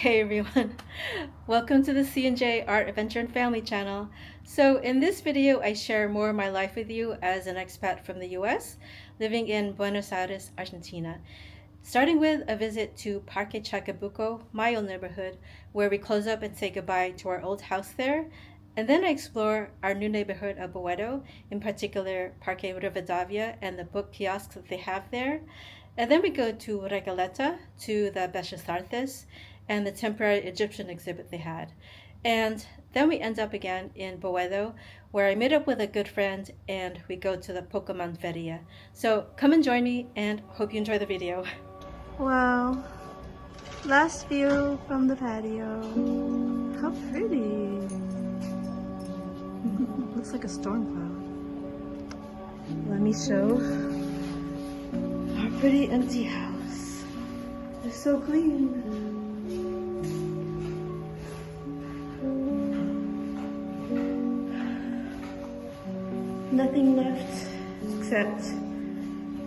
Hey everyone, welcome to the C&J Art Adventure and Family channel. So in this video I share more of my life with you as an expat from the US living in Buenos Aires, Argentina. Starting with a visit to Parque Chacabuco, my old neighborhood, where we close up and say goodbye to our old house there. And then I explore our new neighborhood of Boedo, in particular Parque Rivadavia and the book kiosks that they have there. And then we go to Recoleta, to the Bellas Artes, and the temporary Egyptian exhibit they had. And then we end up again in Boedo, where I meet up with a good friend and we go to the Pokemon Feria. So come and join me and hope you enjoy the video. Wow, last view from the patio. How pretty. Looks like a storm cloud. Let me show our pretty empty house. It's so clean. Nothing left except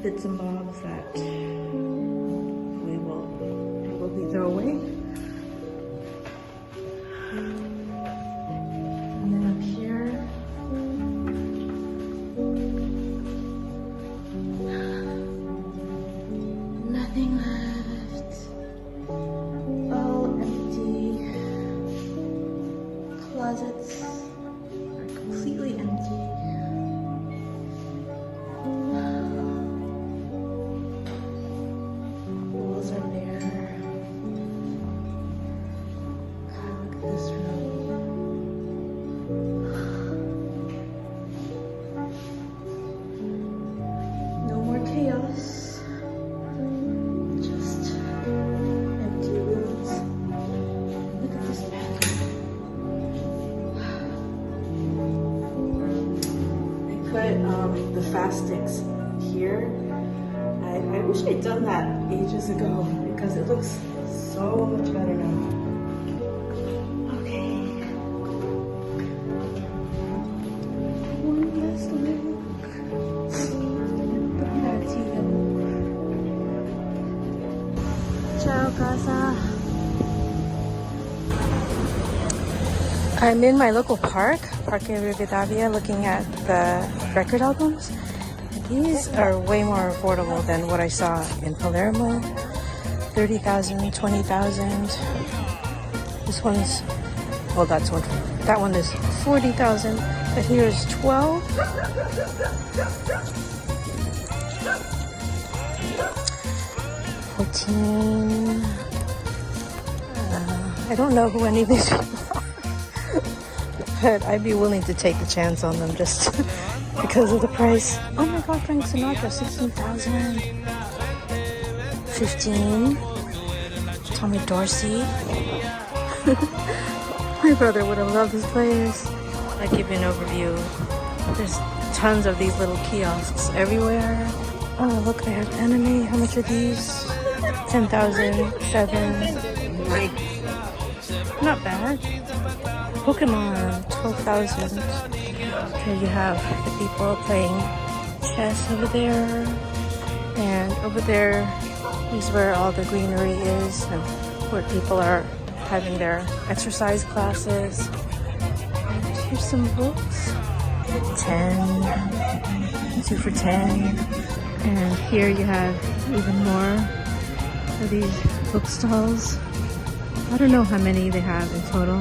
bits and bobs that we will probably throw away. And then up here, nothing left. All empty. Closets are completely empty. Chaos, just empty rooms. Look at this bathroom. I put the fast sticks here. I wish I'd done that ages ago because it looks so much better now. Okay. One last look. Ciao, casa. I'm in my local park, Parque Rivadavia, looking at the record albums. These are way more affordable than what I saw in Palermo. 30,000, 20,000. This one's, well, that one is 40,000, but here's 12. 14. I don't know who any of these people are, but I'd be willing to take the chance on them just because of the price. Oh my god, Frank Sinatra, 16,000. 15. Tommy Dorsey. My brother would have loved this place. I'll give you an overview. There's tons of these little kiosks everywhere. Oh, look, they have anime. How much are these? 10,000, 7. Not bad. Pokemon, 12,000. Here you have the people playing chess over there. And over there is where all the greenery is and where people are having their exercise classes. And here's some books. 10. 2 for 10. And here you have even more of these book stalls. I don't know how many they have in total,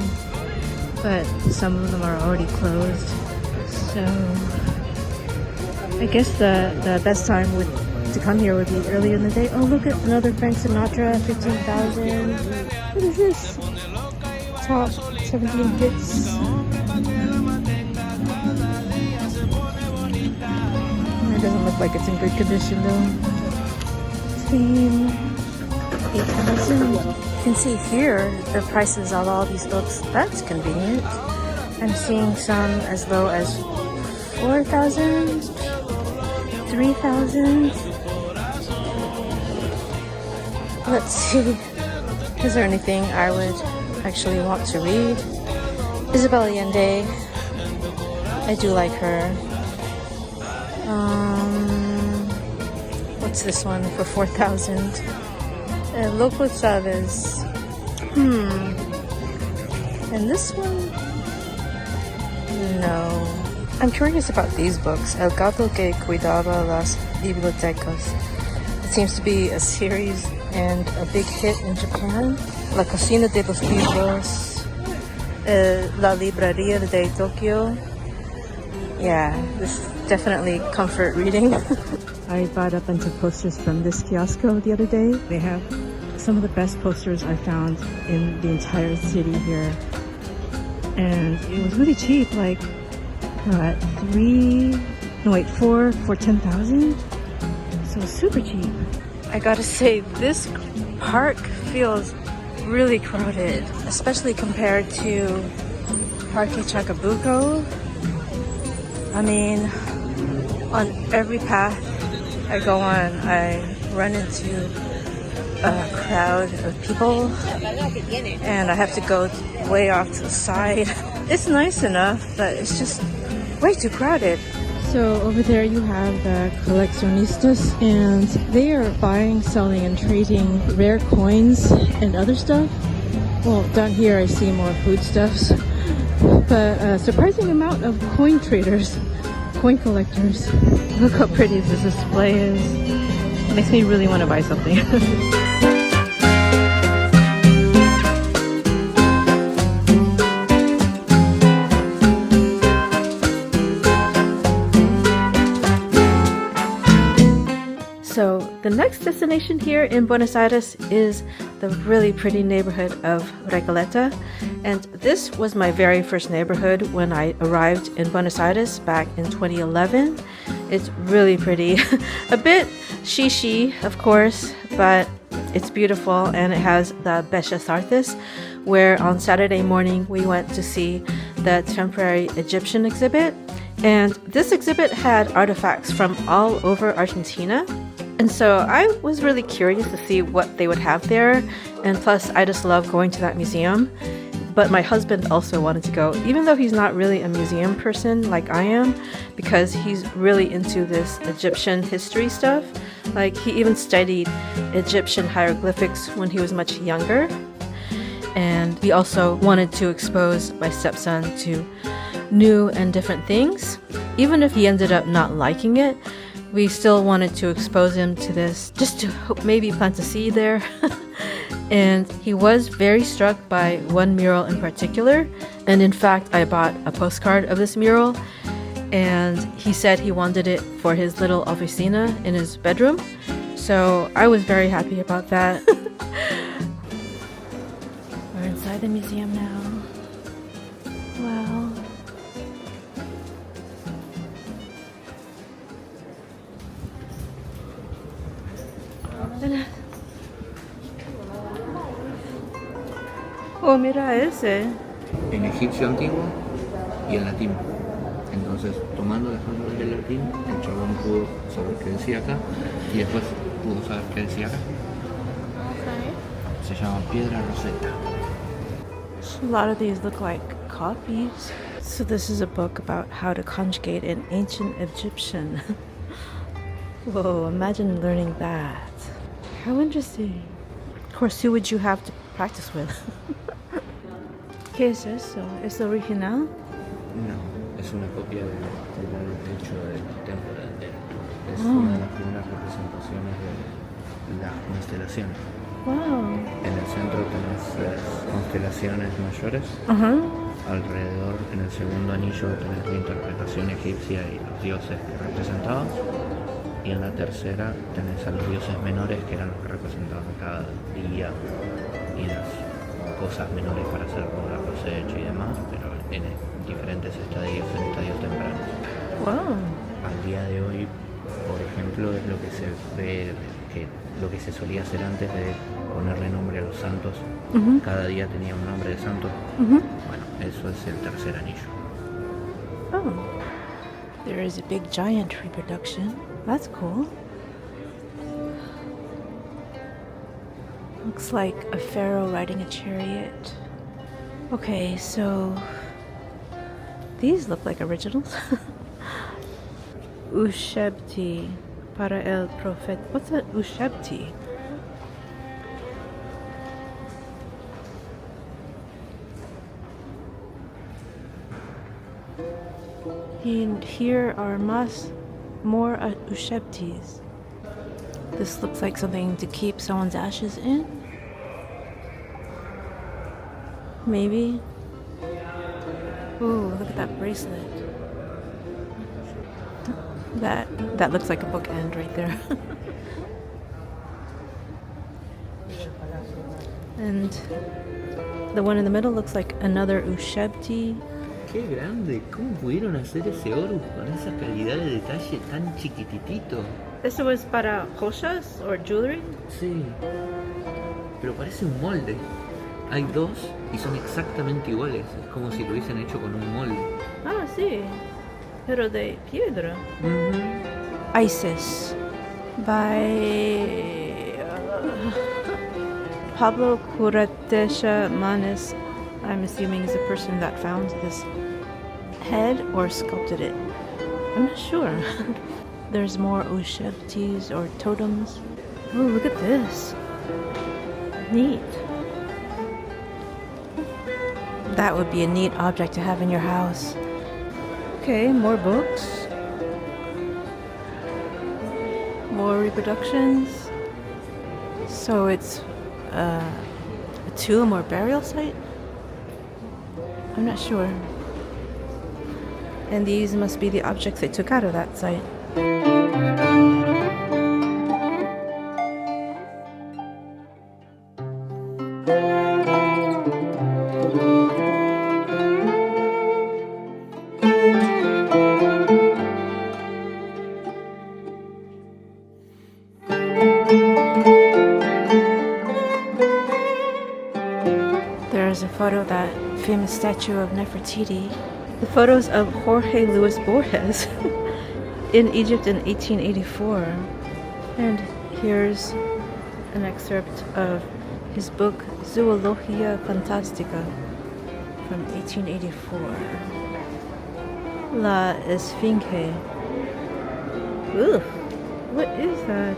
but some of them are already closed. So I guess the best time to come here would be earlier in the day. Oh, look at another Frank Sinatra, 15,000. What is this? Top 17 hits. It doesn't look like it's in good condition though. Theme, 8,000. You can see here the prices of all these books. That's convenient. I'm seeing some as low as 4,000, 3,000. Let's see. Is there anything I would actually want to read? Isabel Allende. I do like her. What's this one for 4,000? Loco Chavez. And this one? No. I'm curious about these books. El gato que cuidaba las bibliotecas. It seems to be a series and a big hit in Japan. La cocina de los libros. La librería de Tokyo. Yeah, this is definitely comfort reading. I bought a bunch of posters from this kiosco the other day. They have some of the best posters I found in the entire city here. And it was really cheap, like at four for 10,000. So super cheap. I gotta say, this park feels really crowded, especially compared to Parque Chacabuco. I mean, on every path I go on, I run into a crowd of people, and I have to go way off to the side. It's nice enough, but it's just way too crowded. So over there you have the coleccionistas, and they are buying, selling, and trading rare coins and other stuff. Well, down here I see more foodstuffs, but a surprising amount of coin traders, coin collectors. Look how pretty this display is. It makes me really want to buy something. So the next destination here in Buenos Aires is the really pretty neighborhood of Recoleta, and this was my very first neighborhood when I arrived in Buenos Aires back in 2011. It's really pretty. A bit shishi, of course, but it's beautiful, and it has the Bellas Artes, where on Saturday morning we went to see the temporary Egyptian exhibit. And this exhibit had artifacts from all over Argentina. And so I was really curious to see what they would have there. And plus, I just love going to that museum. But my husband also wanted to go, even though he's not really a museum person like I am, because he's really into this Egyptian history stuff. Like, he even studied Egyptian hieroglyphics when he was much younger. And he also wanted to expose my stepson to new and different things. Even if he ended up not liking it, we still wanted to expose him to this, just to maybe plant a seed there. And he was very struck by one mural in particular. And in fact, I bought a postcard of this mural, and he said he wanted it for his little oficina in his bedroom. So I was very happy about that. We're inside the museum now. Wow. Oh, mira ese. En egipcio antiguo y en latín. Entonces, tomando las palabras del latín, el chabón pudo saber qué decía acá y después pudo saber qué decía acá. Se llama piedra roseta. A lot of these look like copies. So this is a book about how to conjugate in ancient Egyptian. Whoa, imagine learning that. How interesting. Of course, who would you have to practice with? ¿Qué es eso? ¿Es original? No, es una copia del techo del templo de Atena. Es una de las primeras representaciones de las constelaciones. Wow. En el centro tenés las constelaciones mayores. Alrededor, en el segundo anillo, tenés la interpretación egipcia y los dioses que representaban. Y en la tercera tenés a los dioses menores, que eran los que representaban cada día y las cosas menores para hacer con la cosecha y demás, pero en diferentes estadios tempranos. Wow. Al día de hoy, por ejemplo, es lo que se ve, que lo que se solía hacer antes de ponerle nombre a los santos. Cada día tenía un nombre de santo. Bueno, eso es el tercer anillo. Oh. There is a big giant reproduction. That's cool. Looks like a pharaoh riding a chariot. Okay, so these look like originals. Ushebti para el profeta. What's an Ushebti? And here are more ushebtis. This looks like something to keep someone's ashes in. Maybe. Ooh, look at that bracelet. That looks like a bookend right there. And the one in the middle looks like another ushebti. Qué grande, ¿cómo pudieron hacer ese oro con esa calidad de detalle tan chiquititito? This was para joyas or jewelry? Sí, pero parece un molde. Hay dos y son exactamente iguales. Es como si lo hubiesen hecho con un molde. Ah, sí. Pero de piedra. Isis by Pablo Curatesha Manes. I'm assuming is the person that found this head or sculpted it. I'm not sure. There's more ushebtis or totems. Oh, look at this. Neat. That would be a neat object to have in your house. Okay, more books. More reproductions. So it's a tomb or burial site? I'm not sure. And these must be the objects they took out of that site. There's a photo of that famous statue of Nefertiti. The photos of Jorge Luis Borges in Egypt in 1884. And here's an excerpt of his book Zoologia Fantastica from 1884. La Esfinge. Ugh, what is that?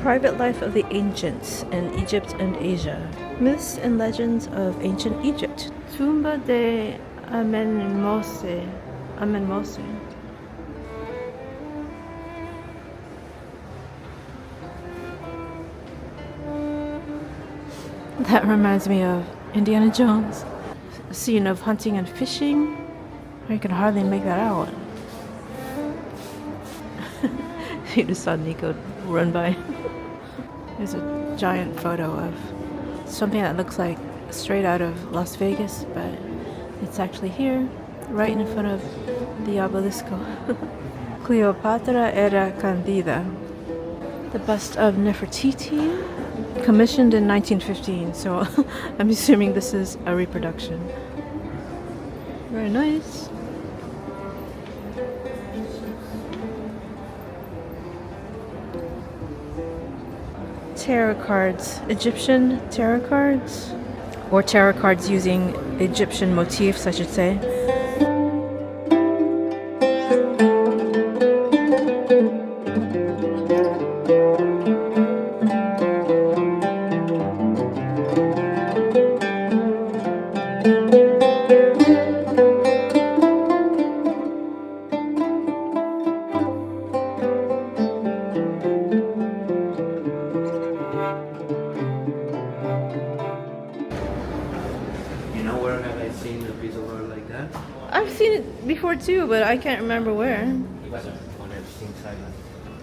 Private Life of the Ancients in Egypt and Asia. Myths and Legends of Ancient Egypt. Tumba de Amenmose. That reminds me of Indiana Jones. A scene of hunting and fishing. I can hardly make that out. You just saw Nico run by. There's a giant photo of something that looks like straight out of Las Vegas, but it's actually here, right in front of the obelisco. Cleopatra era Candida. The bust of Nefertiti, commissioned in 1915, so I'm assuming this is a reproduction. Very nice. Tarot cards, Egyptian tarot cards, or tarot cards using Egyptian motifs, I should say. I've seen it before too, but I can't remember where.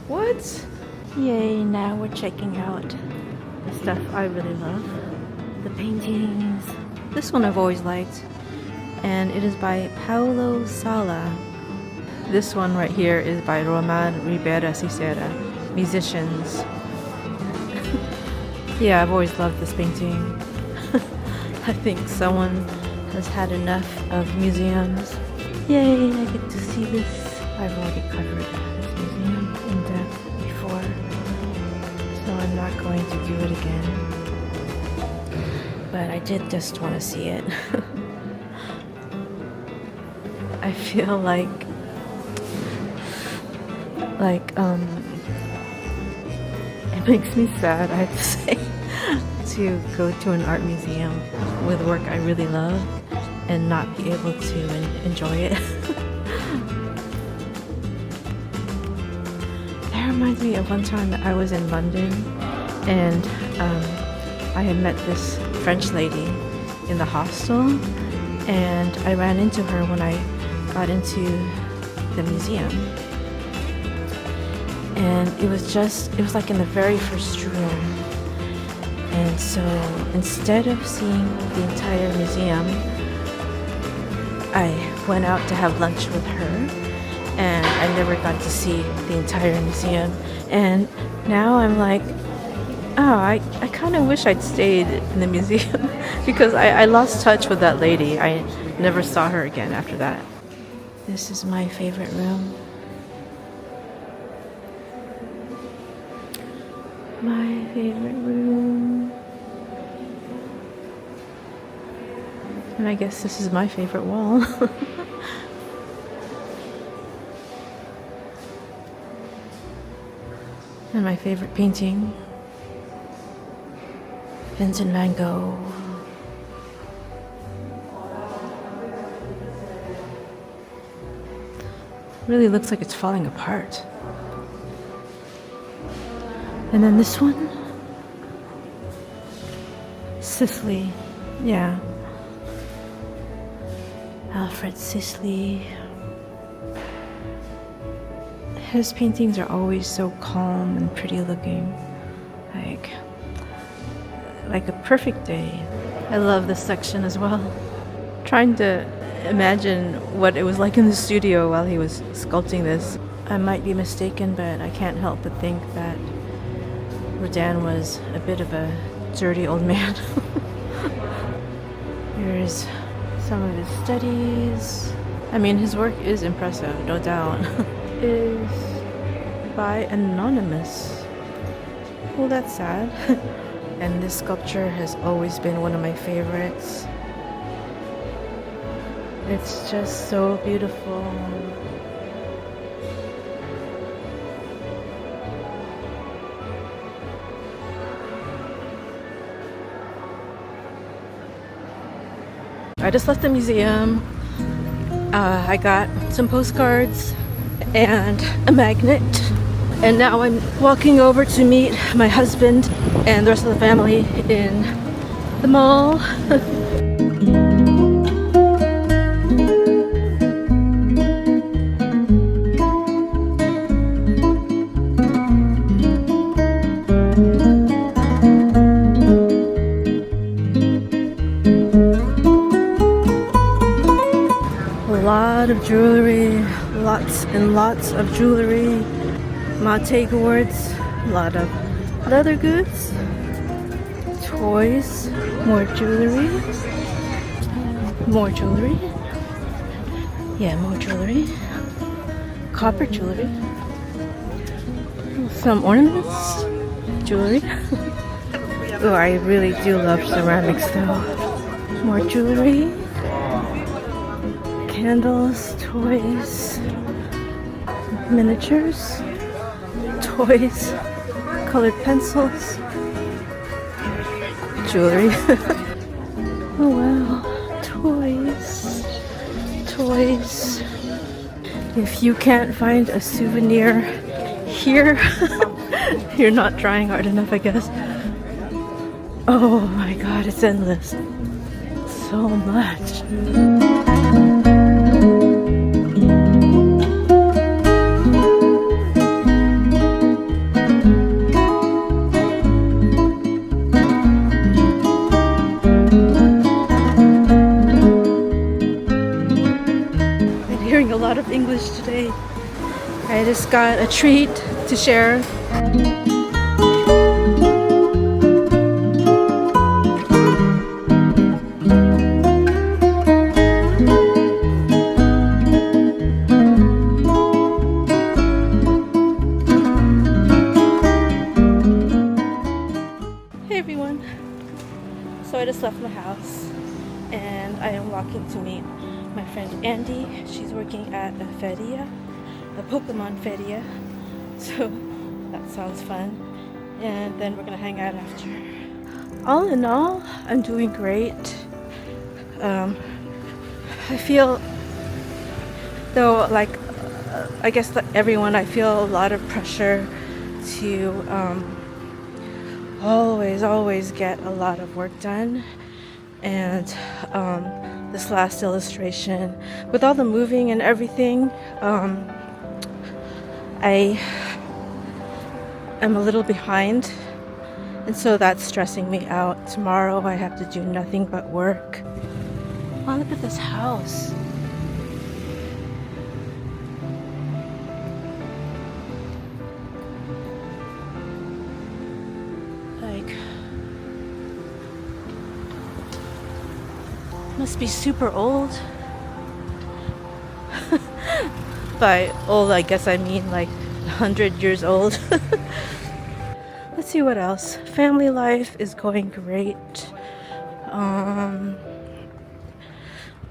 What? Yay, now we're checking out the stuff I really love. The paintings. This one I've always liked. And it is by Paulo Sala. This one right here is by Roman Ribera Cicera. Musicians. Yeah, I've always loved this painting. I think someone has had enough of museums. Yay, I get to see this. I've already covered this museum in depth before, so I'm not going to do it again. But I did just want to see it. I feel like it makes me sad, I have to say, to go to an art museum with work I really love and not be able to enjoy it. That reminds me of one time I was in London, and I had met this French lady in the hostel, and I ran into her when I got into the museum. And it was like in the very first room. And so instead of seeing the entire museum, I went out to have lunch with her, and I never got to see the entire museum. And now I'm like, oh, I kind of wish I'd stayed in the museum because I lost touch with that lady. I never saw her again after that. This is my favorite room. My favorite room. And I guess this is my favorite wall. And my favorite painting. Vincent van Gogh. Really looks like it's falling apart. And then this one, Sisley, yeah. Alfred Sisley. His paintings are always so calm and pretty looking, like a perfect day. I love this section as well. Trying to imagine what it was like in the studio while he was sculpting this. I might be mistaken, but I can't help but think that Rodin was a bit of a dirty old man. Here's some of his studies. I mean, his work is impressive, no doubt. Is by Anonymous. Well, that's sad. And this sculpture has always been one of my favorites. It's just so beautiful. I just left the museum. I got some postcards and a magnet. And now I'm walking over to meet my husband and the rest of the family in the mall. A lot of jewelry, lots and lots of jewelry. Mate gourds, a lot of leather goods, toys, more jewelry, yeah, more jewelry, copper jewelry, some ornaments, jewelry. Oh, I really do love ceramics though. More jewelry, candles, toys, miniatures, toys, colored pencils, jewelry. Oh wow, toys. If you can't find a souvenir here, you're not trying hard enough, I guess. Oh my god, it's endless. So much. A lot of English today. I just got a treat to share. Hey everyone. So I just left my house and I am walking to meet my friend Andy. She's working at a feria, a Pokemon feria, so that sounds fun. And then we're gonna hang out after. All in all, I'm doing great. I feel, though, like I guess like everyone, I feel a lot of pressure to always get a lot of work done. And this last illustration, with all the moving and everything, I am a little behind, and so that's stressing me out. Tomorrow I have to do nothing but work. Wow, look at this house. Like, must be super old. By old, I guess I mean like 100 years old. Let's see what else. Family life is going great.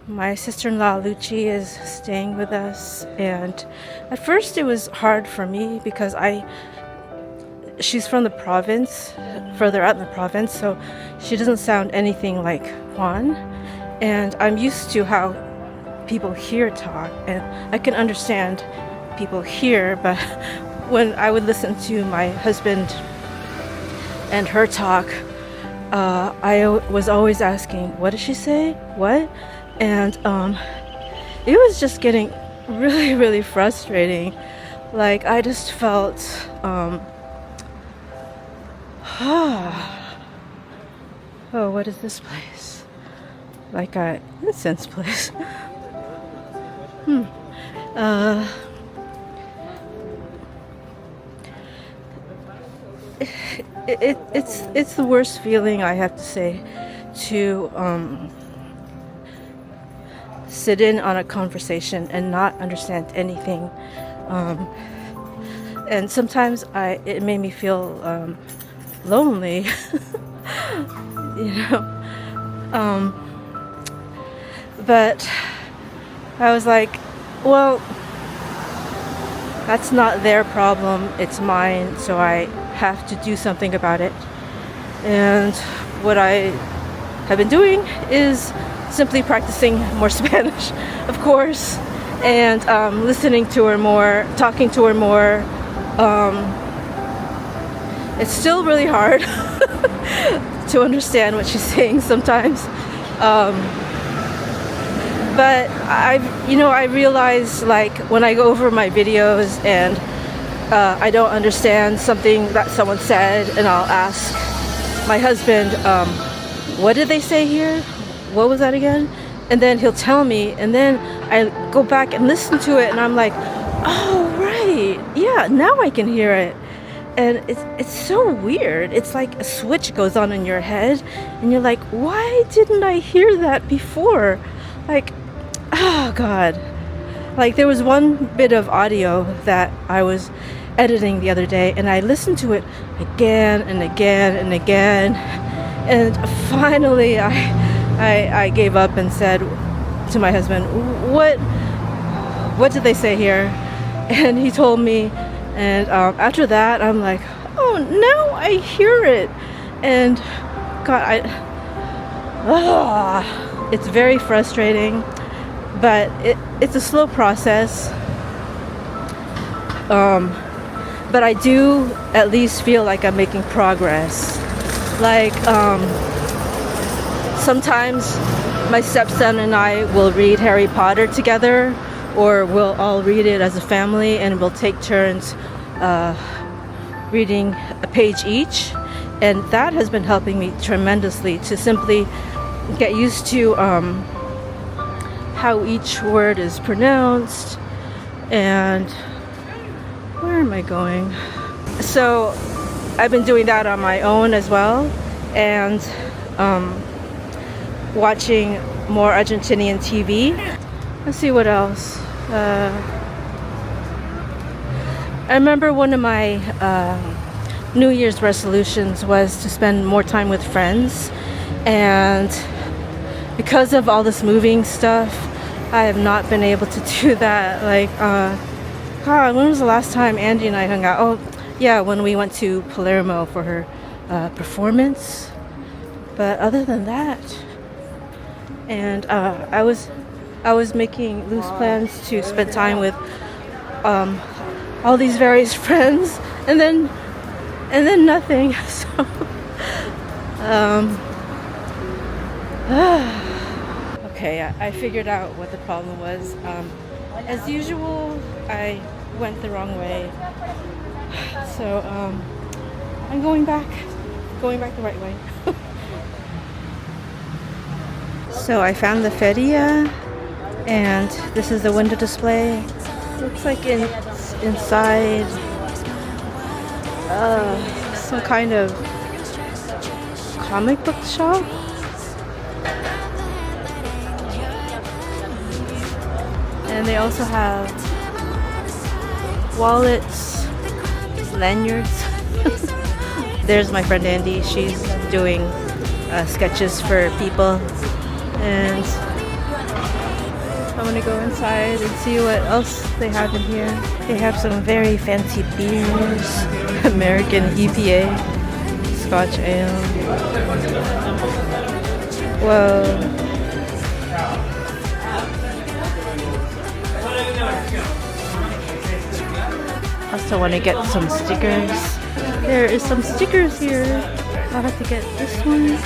My sister-in-law Lucy is staying with us, and at first it was hard for me because she's from the province, further out in the province, so she doesn't sound anything like Juan, and I'm used to how people here talk, and I can understand people here, but when I would listen to my husband and her talk, I was always asking, what does she say? What? And it was just getting really frustrating. Like, I just felt oh, what is this place? Like a incense place. It's the worst feeling, I have to say, to sit in on a conversation and not understand anything, and sometimes it made me feel lonely. But I was like, well, that's not their problem, it's mine, so I have to do something about it. And what I have been doing is simply practicing more Spanish, of course, and listening to her more, talking to her more. It's still really hard to understand what she's saying sometimes. But I realize, like, when I go over my videos and I don't understand something that someone said, and I'll ask my husband, what did they say here? What was that again? And then he'll tell me, and then I go back and listen to it, and I'm like, oh, right, yeah, now I can hear it. And it's so weird. It's like a switch goes on in your head, and you're like, why didn't I hear that before? Like, oh God. Like, there was one bit of audio that I was editing the other day, and I listened to it again and again and again, and finally I gave up and said to my husband, what did they say here? And he told me, and after that I'm like, oh, now I hear it. And God, it's very frustrating, but it's a slow process. But I do at least feel like I'm making progress. Like, sometimes my stepson and I will read Harry Potter together, or we'll all read it as a family, and we'll take turns reading a page each. And that has been helping me tremendously to simply get used to how each word is pronounced. And where am I going? So I've been doing that on my own as well, and watching more Argentinian TV. Let's see what else. I remember one of my New Year's resolutions was to spend more time with friends, and because of all this moving stuff, I have not been able to do that. Like, God, when was the last time Andy and I hung out? Oh, yeah, when we went to Palermo for her performance. But other than that, and I was making loose plans to spend time with all these various friends, and then and then nothing. So okay, I figured out what the problem was. As usual, I went the wrong way. So I'm going back the right way. So I found the feria, and this is the window display. Looks like inside some kind of comic book shop. And they also have wallets, lanyards. There's my friend Andy. She's doing sketches for people. And I'm gonna go inside and see what else they have in here. They have some very fancy beers, American EPA, Scotch ale. Whoa. Also want to get some stickers. There is some stickers here. I'll have to get this one.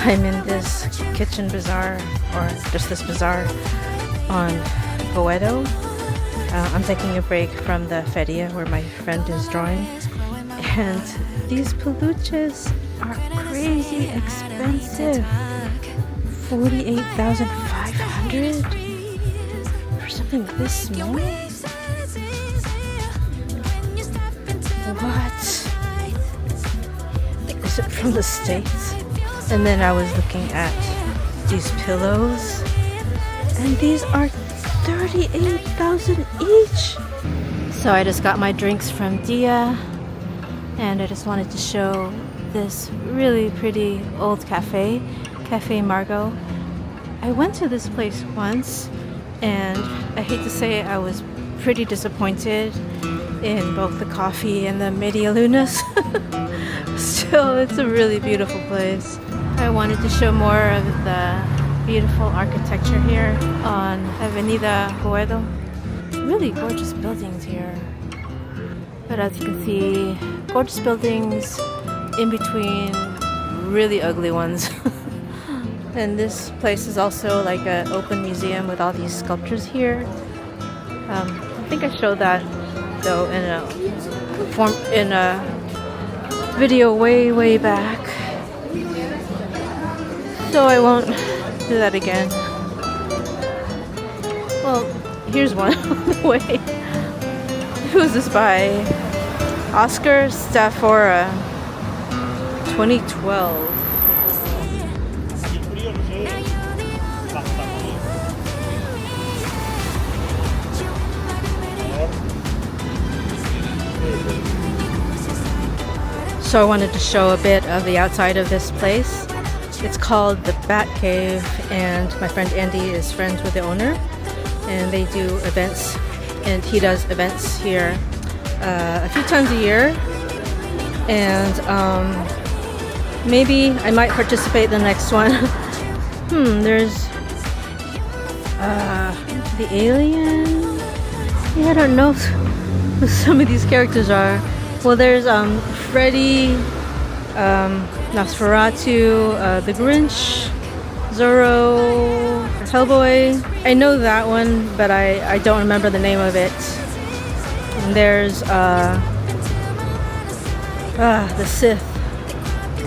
I'm in this kitchen bazaar, or just this bazaar on Boedo. I'm taking a break from the feria where my friend is drawing. And these peluches are crazy expensive. 48,500 for something this small? What? Is it from the States? And then I was looking at these pillows, and these are 38,000 each. So I just got my drinks from Dia, and I just wanted to show this really pretty old cafe, Cafe Margot. I went to this place once, and I hate to say it, I was pretty disappointed in both the coffee and the media lunas. Still, it's a really beautiful place. I wanted to show more of the beautiful architecture here on Avenida Boedo. Really gorgeous buildings here. But as you can see, gorgeous buildings in between really ugly ones. And this place is also like an open museum with all these sculptures here. I think I showed that though in a video way back. So I won't do that again. Well, here's one on the way. Who is this by? Oscar Stafora, 2012. So I wanted to show a bit of the outside of this place. It's called the Bat Cave, and my friend Andy is friends with the owner, and they do events, and he does events here a few times a year. And maybe I might participate in the next one. There's the alien. Yeah, I don't know who some of these characters are. Well, there's Freddy, Nosferatu, the Grinch, Zorro, Hellboy. I know that one, but I don't remember the name of it. And there's the Sith,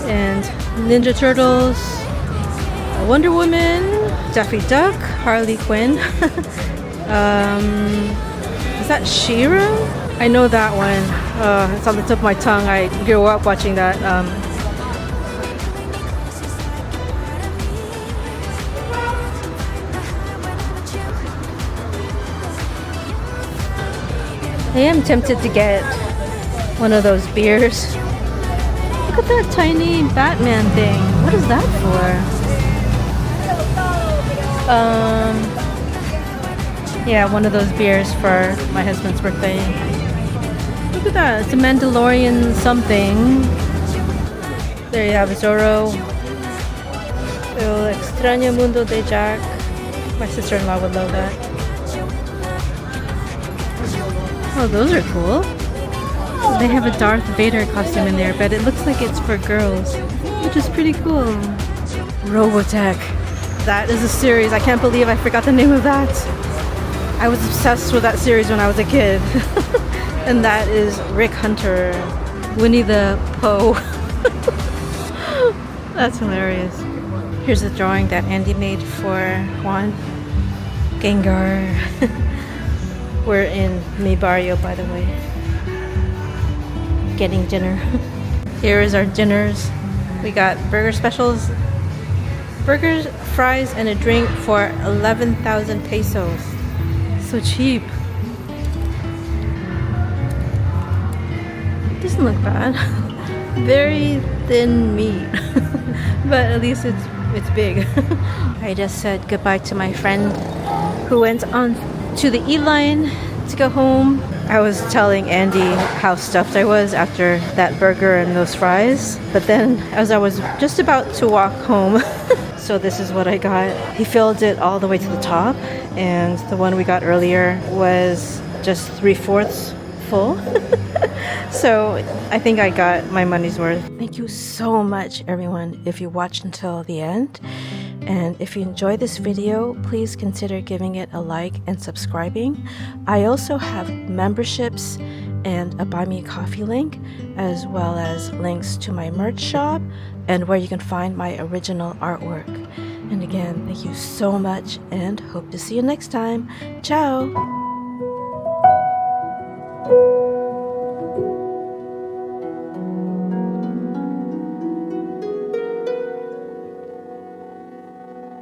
and Ninja Turtles, Wonder Woman, Daffy Duck, Harley Quinn. Is that She-Ra? I know that one. It's on the tip of my tongue. I grew up watching that. I am tempted to get one of those beers. Look at that tiny Batman thing. What is that for? Yeah, one of those beers for my husband's birthday. Look at that. It's a Mandalorian something. There you have Zorro. El extraño mundo de Jack. My sister-in-law would love that. Oh, those are cool. They have a Darth Vader costume in there, but it looks like it's for girls, which is pretty cool. Robotech. That is a series. I can't believe I forgot the name of that. I was obsessed with that series when I was a kid. And that is Rick Hunter, Winnie the Pooh. That's hilarious. Here's a drawing that Andy made for Juan. Gengar. We're in Mi Barrio, by the way. Getting dinner. Here is our dinners. We got burger specials, burgers, fries, and a drink for 11,000 pesos. So cheap. Doesn't look bad. Very thin meat, but at least it's big. I just said goodbye to my friend who went on to the E-line to go home. I was telling Andy how stuffed I was after that burger and those fries, but then as I was just about to walk home, so this is what I got. He filled it all the way to the top, and the one we got earlier was just 3/4 full. So I think I got my money's worth. Thank you so much, everyone, if you watched until the end. And if you enjoyed this video, please consider giving it a like and subscribing. I also have memberships and a Buy Me a Coffee link, as well as links to my merch shop and where you can find my original artwork. And again, thank you so much and hope to see you next time. Ciao!